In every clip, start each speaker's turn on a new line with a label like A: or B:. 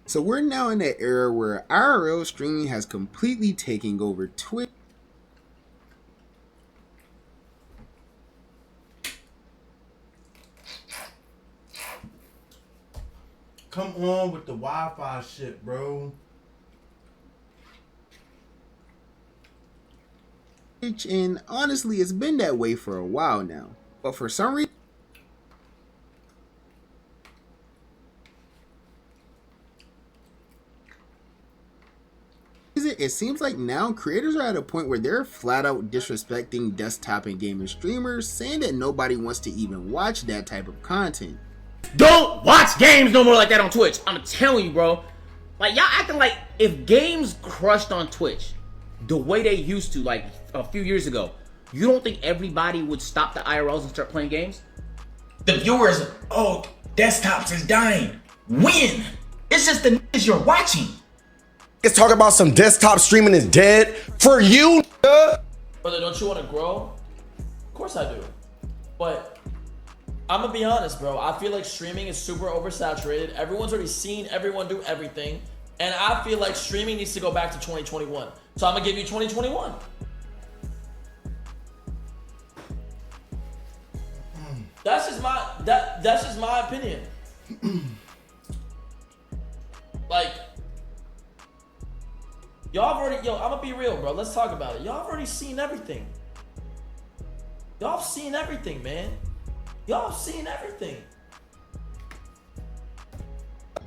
A: So we're now in that era where IRL streaming has completely taken over Twitch.
B: Come on with the Wi-Fi shit, bro.
A: And honestly, it's been that way for a while now. But for some reason, it seems like now creators are at a point where they're flat out disrespecting desktop and gaming streamers, saying that nobody wants to even watch that type of content.
C: Don't watch games no more like that on Twitch. I'm telling you, bro. Like, y'all acting like if games crushed on Twitch the way they used to, like a few years ago, you don't think everybody would stop the IRLs and start playing games?
D: The viewers, oh, desktops is dying. When? It's just the niggas you're watching.
E: Let's talk about some desktop streaming is dead for you, nigga.
F: Brother, don't you want to grow? Of course I do. But I'm gonna be honest, bro. I feel like streaming is super oversaturated. Everyone's already seen everyone do everything. And I feel like streaming needs to go back to 2021. So I'm gonna give you 2021. That's just my opinion. Like, y'all have already, I'm gonna be real, bro. Let's talk about it. Y'all have already seen everything. Y'all have seen everything, man. Y'all have seen everything.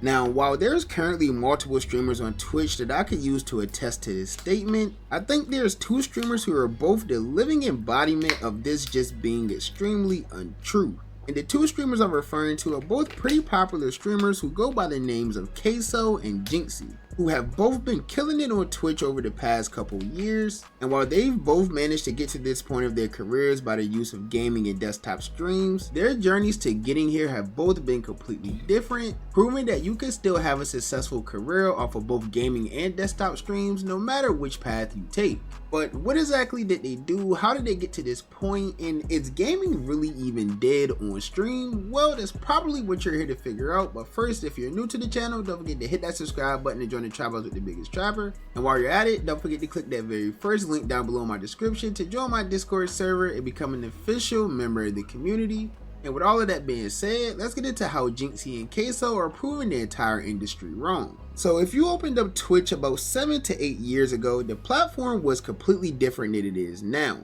A: Now, while there's currently multiple streamers on Twitch that I could use to attest to this statement, I think there's two streamers who are both the living embodiment of this just being extremely untrue. And the two streamers I'm referring to are both pretty popular streamers who go by the names of CaseOh and Jynxzi, who have both been killing it on Twitch over the past couple years. And while they've both managed to get to this point of their careers by the use of gaming and desktop streams, their journeys to getting here have both been completely different, proving that you can still have a successful career off of both gaming and desktop streams no matter which path you take. But what exactly did they do? How did they get to this point? And is gaming really even dead on stream? Well, that's probably what you're here to figure out. But first, if you're new to the channel, don't forget to hit that subscribe button and join the Trappers with the Biggest Trapper. And while you're at it, don't forget to click that very first link down below in my description to join my Discord server and become an official member of the community. And with all of that being said, let's get into how Jynxzi and CaseOh are proving the entire industry wrong. So if you opened up Twitch about 7 to 8 years ago, the platform was completely different than it is now.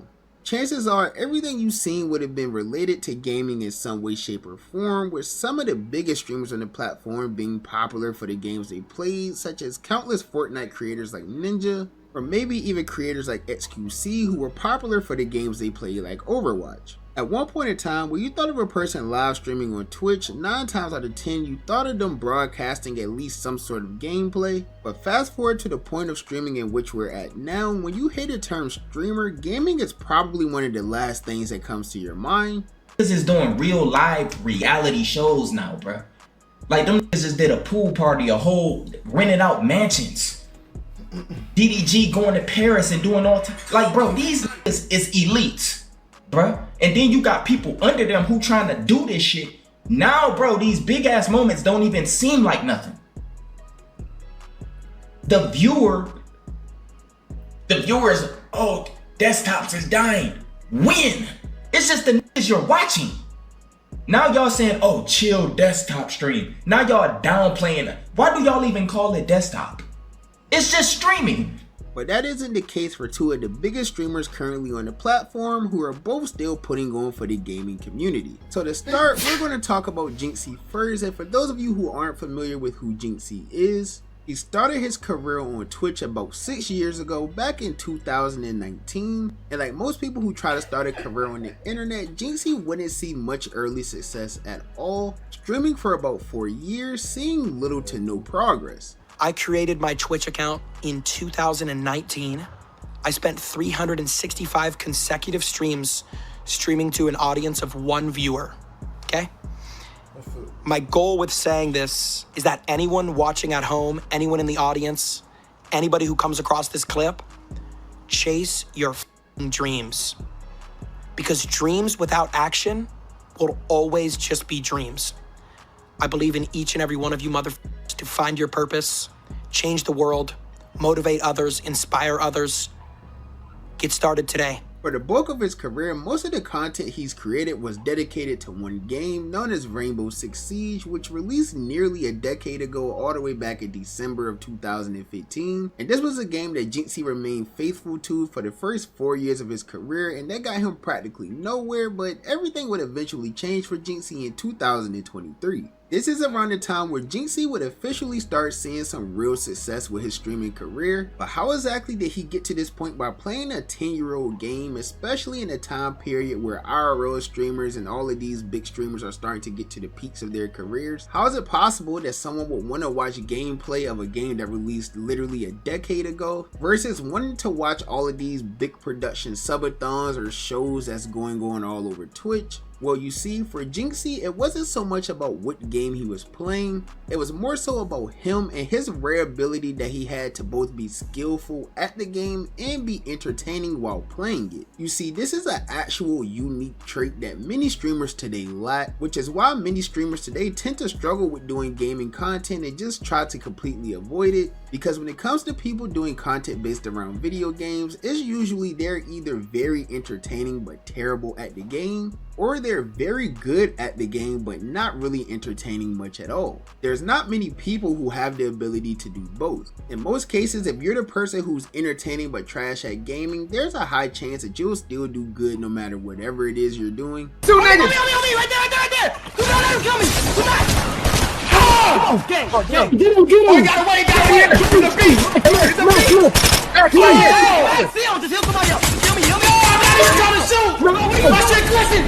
A: Chances are everything you've seen would have been related to gaming in some way, shape, or form, with some of the biggest streamers on the platform being popular for the games they played, such as countless Fortnite creators like Ninja, or maybe even creators like XQC who were popular for the games they played like Overwatch. At one point in time, when you thought of a person live streaming on Twitch, 9 times out of 10 you thought of them broadcasting at least some sort of gameplay. But fast forward to the point of streaming in which we're at now, when you hear the term streamer, gaming is probably one of the last things that comes to your mind.
D: This is doing real live reality shows now, bruh. Like, them niggas just did a pool party, a whole rented out mansions. DDG going to Paris and doing all like, bro, these niggas is elites, bruh. And then you got people under them who trying to do this shit. Now, bro, these big ass moments don't even seem like nothing. The viewers, oh, desktops is dying. When? It's just the niggas you're watching. Now y'all saying, oh, chill desktop stream. Now y'all downplaying it. Why do y'all even call it desktop? It's just streaming.
A: But that isn't the case for two of the biggest streamers currently on the platform who are both still putting on for the gaming community. So to start, we're going to talk about Jynxzi first, and for those of you who aren't familiar with who Jynxzi is, he started his career on Twitch about 6 years ago, back in 2019, and like most people who try to start a career on the internet, Jynxzi wouldn't see much early success at all, streaming for about 4 years, seeing little to no progress.
G: I created my Twitch account in 2019. I spent 365 consecutive streams streaming to an audience of 1 viewer, okay? My goal with saying this is that anyone watching at home, anyone in the audience, anybody who comes across this clip, chase your dreams. Because dreams without action will always just be dreams. I believe in each and every one of you motherfuckers to find your purpose, change the world, motivate others, inspire others, get started today.
A: For the bulk of his career, most of the content he's created was dedicated to one game known as Rainbow Six Siege, which released nearly a decade ago, all the way back in December of 2015. And this was a game that Jynxzi remained faithful to for the first 4 years of his career, and that got him practically nowhere, but everything would eventually change for Jynxzi in 2023. This is around the time where Jynxzi would officially start seeing some real success with his streaming career, but how exactly did he get to this point by playing a 10-year-old game, especially in a time period where IRL streamers and all of these big streamers are starting to get to the peaks of their careers? How is it possible that someone would want to watch gameplay of a game that released literally a decade ago versus wanting to watch all of these big production subathons or shows that's going on all over Twitch? Well, you see, for Jynxzi, it wasn't so much about what game he was playing, it was more so about him and his rare ability that he had to both be skillful at the game and be entertaining while playing it. You see, this is an actual unique trait that many streamers today lack, which is why many streamers today tend to struggle with doing gaming content and just try to completely avoid it, because when it comes to people doing content based around video games, it's usually they're either very entertaining but terrible at the game, or they're very good at the game but not really entertaining much at all. There's not many people who have the ability to do both. In most cases, if you're the person who's entertaining but trash at gaming, there's a high chance that you'll still do good no matter whatever it is you're doing.
G: Two niggas! Right there! Do not kill me! Do not! Oh, gang! Get him! Oh, you gotta wait, here! Get the beat! Get the beat! Just heal somebody else! Heal me! I'm trying to shoot! My shit glitching!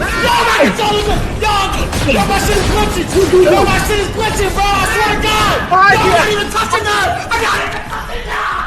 G: Yo, my shit is glitching! Yo, my shit is glitching, bro! I swear to God! I'm not even touching that! I'm not even touching that!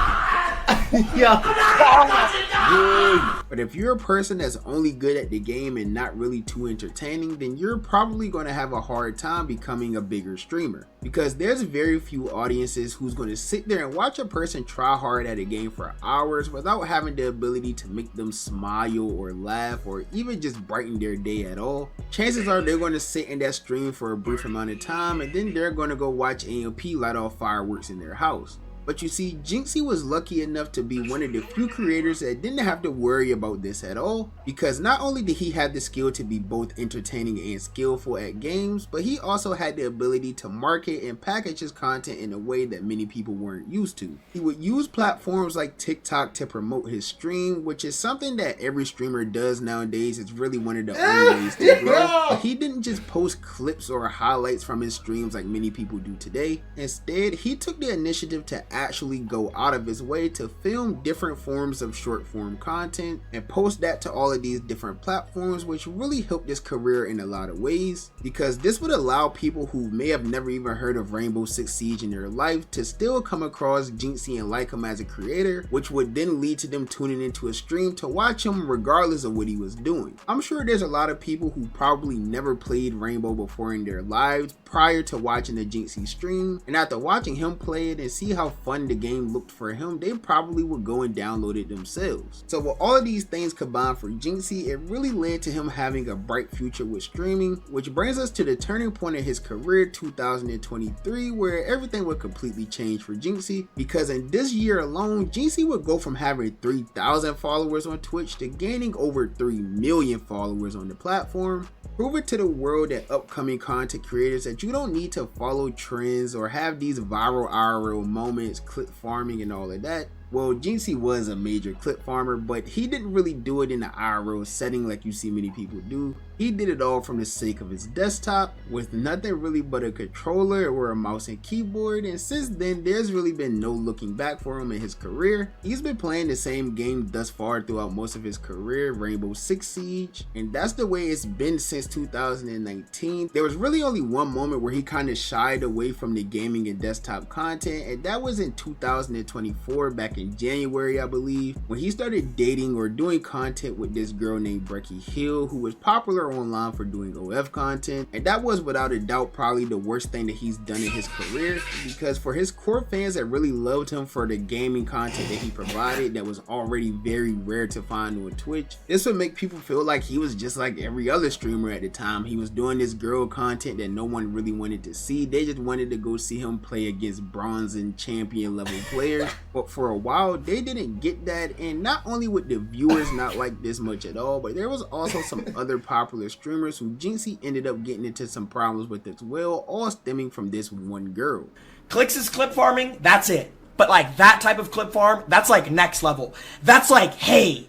A: But if you're a person that's only good at the game and not really too entertaining, then you're probably going to have a hard time becoming a bigger streamer, because there's very few audiences who's going to sit there and watch a person try hard at a game for hours without having the ability to make them smile or laugh or even just brighten their day at all. Chances are they're going to sit in that stream for a brief amount of time and then they're going to go watch AMP light off fireworks in their house. But you see, Jynxzi was lucky enough to be one of the few creators that didn't have to worry about this at all, because not only did he have the skill to be both entertaining and skillful at games, but he also had the ability to market and package his content in a way that many people weren't used to. He would use platforms like TikTok to promote his stream, which is something that every streamer does nowadays. It's really one of the only ways to grow. But he didn't just post clips or highlights from his streams like many people do today. Instead, he took the initiative to actually go out of his way to film different forms of short form content and post that to all of these different platforms, which really helped his career in a lot of ways, because this would allow people who may have never even heard of Rainbow Six Siege in their life to still come across Jynxzi and like him as a creator, which would then lead to them tuning into a stream to watch him regardless of what he was doing. I'm sure there's a lot of people who probably never played Rainbow before in their lives prior to watching the Jynxzi stream, and after watching him play it and see how fun the game looked for him, they probably would go and download it themselves. So with all of these things combined for Jynxzi, it really led to him having a bright future with streaming, which brings us to the turning point in his career, 2023, where everything would completely change for Jynxzi, because in this year alone, Jynxzi would go from having 3,000 followers on Twitch to gaining over 3 million followers on the platform, proving to the world and upcoming content creators that you don't need to follow trends or have these viral IRL moments, clip farming and all of that. Well, Jynxzi was a major clip farmer, but he didn't really do it in an IRL setting like you see many people do. He did it all from the sake of his desktop with nothing really but a controller or a mouse and keyboard, and since then there's really been no looking back for him in his career. He's been playing the same game thus far throughout most of his career, Rainbow Six Siege, and that's the way it's been since 2019. There was really only one moment where he kind of shied away from the gaming and desktop content, and that was in 2024, back in January I believe, when he started dating or doing content with this girl named Brecky Hill, who was popular popular online for doing OF content, and that was without a doubt probably the worst thing that he's done in his career, because for his core fans that really loved him for the gaming content that he provided that was already very rare to find on Twitch, this would make people feel like he was just like every other streamer at the time. He was doing this girl content that no one really wanted to see. They just wanted to go see him play against bronze and champion level players. But for a while they didn't get that, and not only would the viewers not like this much at all, but there was also some other popular streamers who Jynxzi ended up getting into some problems with as well, all stemming from this one girl.
G: Clicks is clip farming, that's it. But like that type of clip farm, that's like next level. That's like, hey,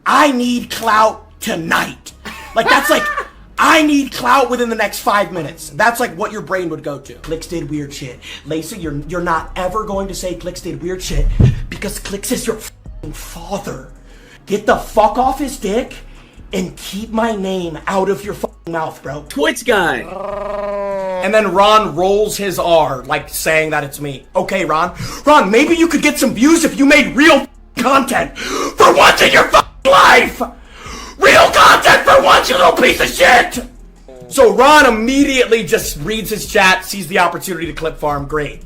G: I need clout tonight. Like that's like, I need clout within the next 5 minutes. That's like what your brain would go to. Clicks did weird shit. Lacey, you're not ever going to say Clicks did weird shit because Clicks is your f***ing father. Get the fuck off his dick and keep my name out of your f***ing mouth, bro.
H: Twitch guy.
G: And then Ron rolls his R, like saying that it's me. Okay, Ron, maybe you could get some views if you made real content for once in your fucking life. Real content for once, you little piece of shit. So Ron immediately just reads his chat, sees the opportunity to clip farm. Great.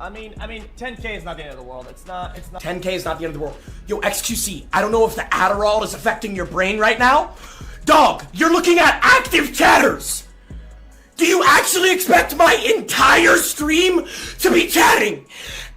I: I mean, 10K is not the end of the world. It's not.
G: 10K is not the end of the world. Yo, XQC, I don't know if the Adderall is affecting your brain right now. Dog, you're looking at active chatters. Do you actually expect my entire stream to be chatting?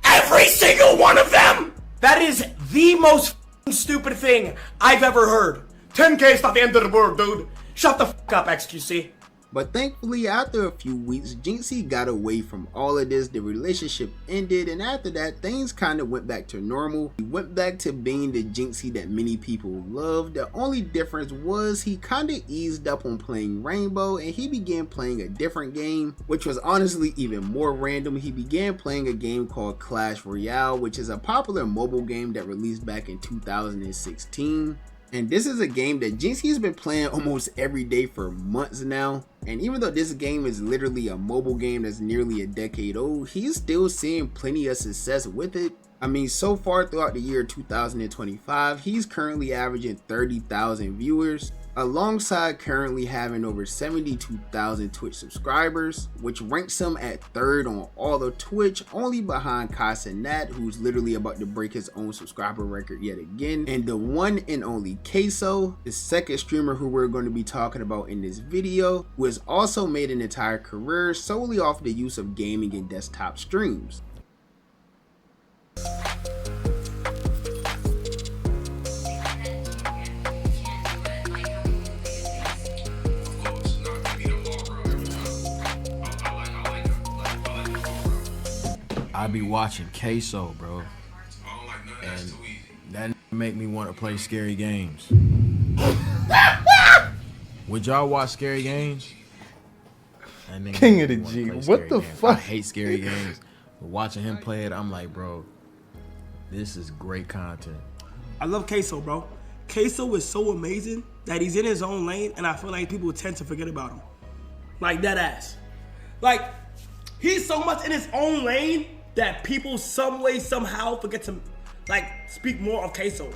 G: Every single one of them? That is the most stupid thing I've ever heard. 10K is not the end of the world, dude. Shut the fuck up, XQC.
A: But thankfully, after a few weeks, Jynxzi got away from all of this. The relationship ended, and after that, things kind of went back to normal. He went back to being the Jynxzi that many people loved. The only difference was he kind of eased up on playing Rainbow, and he began playing a different game, which was honestly even more random. He began playing a game called Clash Royale, which is a popular mobile game that released back in 2016. And this is a game that Jynxzi has been playing almost every day for months now. And even though this game is literally a mobile game that's nearly a decade old, he's still seeing plenty of success with it. I mean, so far throughout the year 2025, he's currently averaging 30,000 viewers, alongside currently having over 72,000 Twitch subscribers, which ranks him at third on all of Twitch, only behind CaseOh, who's literally about to break his own subscriber record yet again, and the one and only CaseOh, the second streamer who we're going to be talking about in this video, who has also made an entire career solely off the use of gaming and desktop streams.
B: I be watching CaseOh, bro, and that make me want to play scary games. Would y'all watch scary games?
J: King of the G. What the fuck?
B: I hate scary games. But watching him play it, I'm like, bro, this is great content.
K: I love CaseOh, bro. CaseOh is so amazing that he's in his own lane, and I feel like people tend to forget about him. Like, that ass. Like, he's so much in his own lane that people some way, somehow forget to, like, speak more of CaseOh.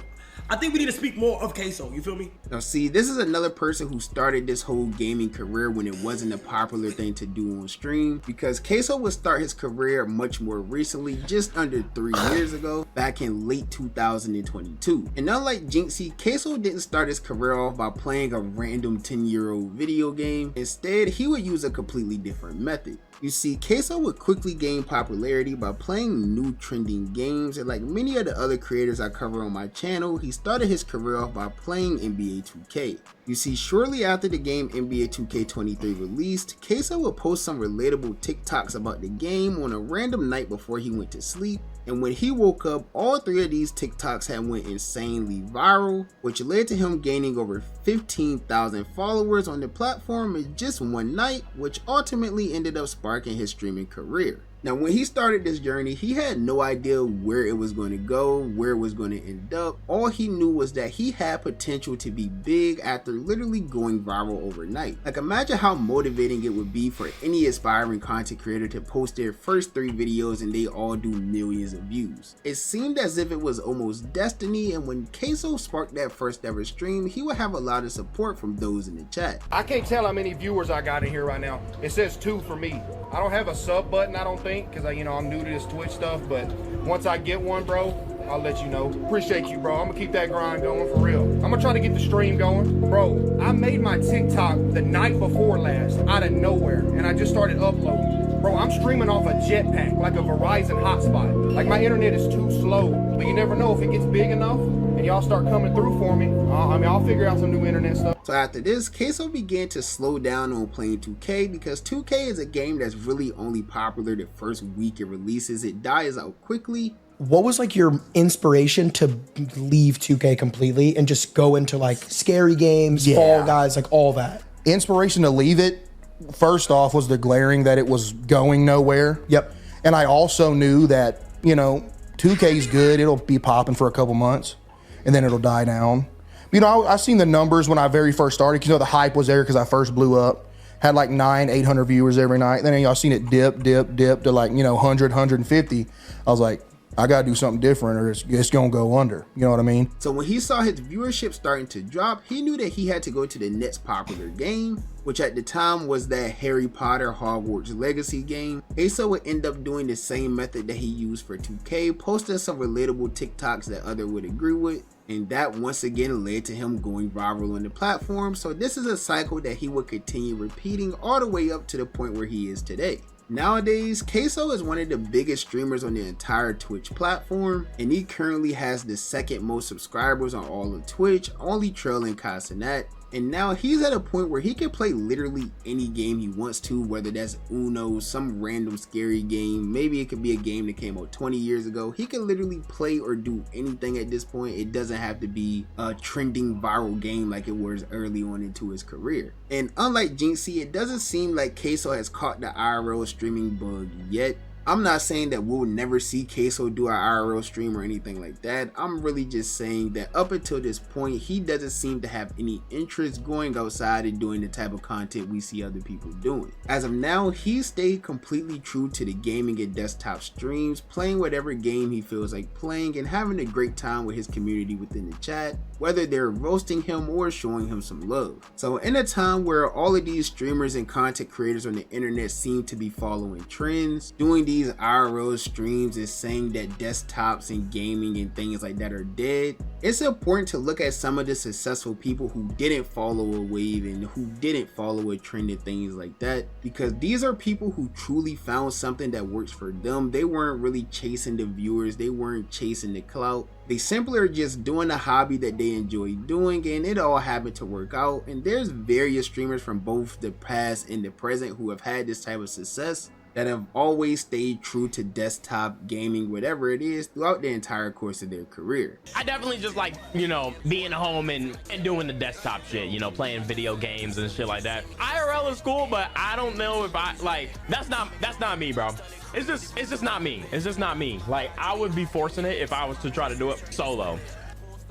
K: I think we need to speak more of CaseOh, you feel me?
A: Now see, this is another person who started this whole gaming career when it wasn't a popular thing to do on stream, because CaseOh would start his career much more recently, just under 3 years ago, back in late 2022. And unlike Jynxzi, CaseOh didn't start his career off by playing a random 10-year-old video game. Instead, he would use a completely different method. You see, CaseOh would quickly gain popularity by playing new trending games, and like many of the other creators I cover on my channel, he started his career off by playing NBA 2K. You see, shortly after the game NBA 2K23 released, CaseOh would post some relatable TikToks about the game on a random night before he went to sleep, and when he woke up, all 3 of these TikToks had went insanely viral, which led to him gaining over 15,000 followers on the platform in just one night, which ultimately ended up sparking his streaming career. Now, when he started this journey, he had no idea where it was going to go, where it was going to end up. All he knew was that he had potential to be big after literally going viral overnight. Like, imagine how motivating it would be for any aspiring content creator to post their first 3 videos and they all do millions of views. It seemed as if it was almost destiny, and when CaseOh sparked that first ever stream, he would have a lot of support from those in the chat.
H: I can't tell how many viewers I got in here right now. It says 2 for me. I don't have a sub button, I don't think, because I'm new to this Twitch stuff, but once I get one, bro, I'll let you know. Appreciate you, bro. I'm gonna keep that grind going for real. I'm gonna try to get the stream going. Bro, I made my TikTok the night before last, out of nowhere, and I just started uploading. Bro, I'm streaming off a jetpack, like a Verizon hotspot. Like, my internet is too slow, but you never know if it gets big enough and y'all start coming through for me. I'll figure out some new internet stuff.
A: So after this, CaseOh began to slow down on playing 2K because 2K is a game that's really only popular the first week it releases. It dies out quickly.
G: What was like your inspiration to leave 2K completely and just go into like scary games, Fall Guys, like all that?
L: Inspiration to leave it, first off, was the glaring that it was going nowhere.
G: Yep.
L: And I also knew that, 2K's good. It'll be popping for a couple months and then it'll die down. I seen the numbers when I very first started, because the hype was there because I first blew up. Had like 800 viewers every night. Then y'all seen it dip to like, 100, 150. I was like, I gotta do something different or it's gonna go under. You know what I mean?
A: So when he saw his viewership starting to drop, he knew that he had to go to the next popular game, which at the time was that Harry Potter Hogwarts Legacy game. CaseOh would end up doing the same method that he used for 2K, posting some relatable TikToks that others would agree with, and that once again led to him going viral on the platform. So this is a cycle that he would continue repeating all the way up to the point where he is today. Nowadays, CaseOh is one of the biggest streamers on the entire Twitch platform, and he currently has the 2nd most subscribers on all of Twitch, only trailing CaseOh. And now he's at a point where he can play literally any game he wants to, whether that's Uno, some random scary game, maybe it could be a game that came out 20 years ago. He can literally play or do anything at this point. It doesn't have to be a trending viral game like it was early on into his career. And unlike Jynxzi, it doesn't seem like CaseOh has caught the IRL streaming bug yet. I'm not saying that we'll never see CaseOh do an IRL stream or anything like that. I'm really just saying that up until this point, he doesn't seem to have any interest going outside and doing the type of content we see other people doing. As of now, he stayed completely true to the gaming and desktop streams, playing whatever game he feels like playing and having a great time with his community within the chat, whether they're roasting him or showing him some love. So in a time where all of these streamers and content creators on the internet seem to be following trends, doing these IRL streams is saying that desktops and gaming and things like that are dead, it's important to look at some of the successful people who didn't follow a wave and who didn't follow a trend and things like that, because these are people who truly found something that works for them. They weren't really chasing the viewers, they weren't chasing the clout. They simply are just doing a hobby that they enjoy doing, and it all happened to work out. And there's various streamers from both the past and the present who have had this type of success that have always stayed true to desktop gaming, whatever it is, throughout the entire course of their career.
M: I definitely just like, being home and doing the desktop shit, playing video games and shit like that. IRL is cool, but I don't know if that's not me, bro. It's just not me. It's just not me. Like, I would be forcing it if I was to try to do it solo.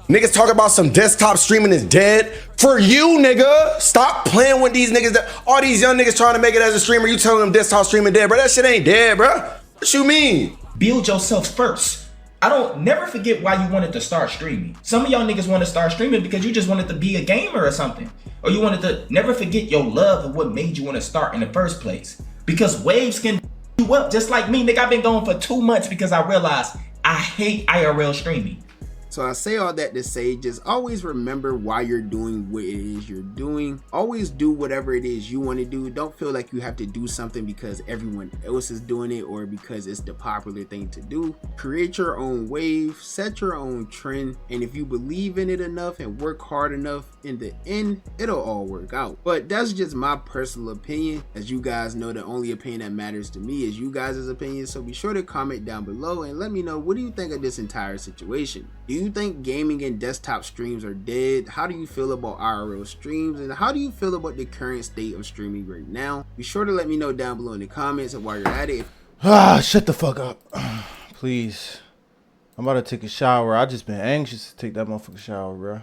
E: Niggas talk about some desktop streaming is dead. For you, nigga, stop playing with these niggas. All these young niggas trying to make it as a streamer, you telling them desktop streaming dead, bro. That shit ain't dead, bro. What you mean?
D: Build yourself first. Never forget why you wanted to start streaming. Some of y'all niggas want to start streaming because you just wanted to be a gamer or something. Or you wanted to never forget your love of what made you want to start in the first place. Because waves can you up just like me, nigga. I've been going for 2 months because I realized I hate IRL streaming.
A: So I say all that to say, just always remember why you're doing what it is you're doing. Always do whatever it is you want to do. Don't feel like you have to do something because everyone else is doing it or because it's the popular thing to do. Create your own wave, set your own trend, and if you believe in it enough and work hard enough, in the end, it'll all work out. But that's just my personal opinion. As you guys know, the only opinion that matters to me is you guys' opinion. So be sure to comment down below and let me know, what do you think of this entire situation? Do you think gaming and desktop streams are dead? How do you feel about IRL streams? And how do you feel about the current state of streaming right now? Be sure to let me know down below in the comments. And while you're at it,
J: Shut the fuck up. Please. I'm about to take a shower. I just been anxious to take that motherfucking shower, bro.